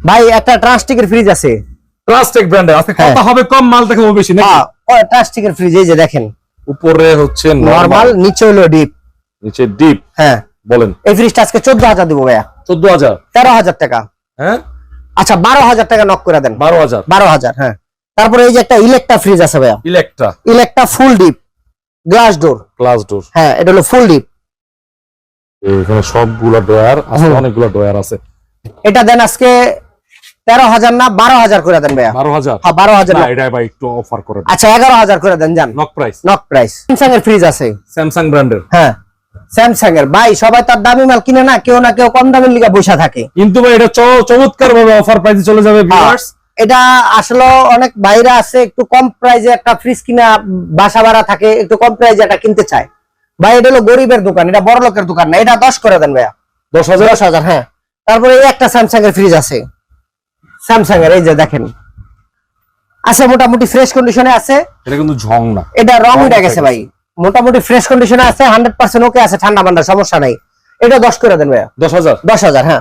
ভাই একটা ট্রান্সটিকের ফ্রিজ আছে, প্লাস্টিক ব্র্যান্ডের। আজকে কথা হবে কম, মাল দেখাবো বেশি নাকি? হ্যাঁ ট্রান্সটিকের ফ্রিজ, এই যে দেখেন উপরে হচ্ছে নরমাল, নিচে হলো ডিপ। নিচে ডিপ। হ্যাঁ বলেন। এই ফ্রিজটা আজকে 14,000 দিব ভাইয়া। 14,000? 13,000 টাকা। হ্যাঁ আচ্ছা 12,000 টাকা নক করে দেন। 12,000? 12,000 হ্যাঁ। তারপরে এই যে একটা ইলেকট্রা ফ্রিজ আছে ভাইয়া, ইলেকট্রা ফুল ডিপ গ্লাস ডোর। হ্যাঁ এটা হলো ফুল ডিপ। এখানে সবগুলা ড্রয়ার আছে, অনেকগুলো ড্রয়ার আছে। এটা দেন আজকে 13,000 না 12,000 করে দেন ভাইয়া। 12,000? হ্যাঁ 12,000 না এটা ভাই একটু অফার করে দেন। আচ্ছা 11,000 করে দেন জান। Knock price? Knock price. Samsung এর ফ্রিজ আছে, স্যামসাং ব্র্যান্ডের। হ্যাঁ স্যামসাং এর। ভাই সবাই তার দামি মাল কিনে না, কেউ না কেউ কম দামের লিগা বসে থাকে, কিন্তু ভাই এটা চমৎকার ভাবে অফার প্রাইসে চলে যাবে ভিউয়ার্স। এটা আসলে অনেক ভাইরা আছে একটু কম প্রাইসে একটা ফ্রিজ কিনা বাসা ভাড়া থাকে, একটু কম প্রাইসে এটা কিনতে চায়। ভাই এটা হলো গরিবের দোকান, এটা বড় লোকের দোকান না। এটা 10 করে দেন ভাইয়া। 10,000 হ্যাঁ। তারপরে এই একটা স্যামসাং এর ফ্রিজ আছে, স্যামসাং এর, এই যে দেখেন আছে, মোটামুটি ফ্রেশ কন্ডিশনে আছে। এটা কিন্তু ঝং না, এটা রং উঠে গেছে ভাই, মোটামুটি ফ্রেশ কন্ডিশনে আছে, 100% ওকে আছে, ঠান্ডা মান্ডা সমস্যা নাই। এটা 10 করে দেন ভাইয়া। 10,000? 10,000 হ্যাঁ।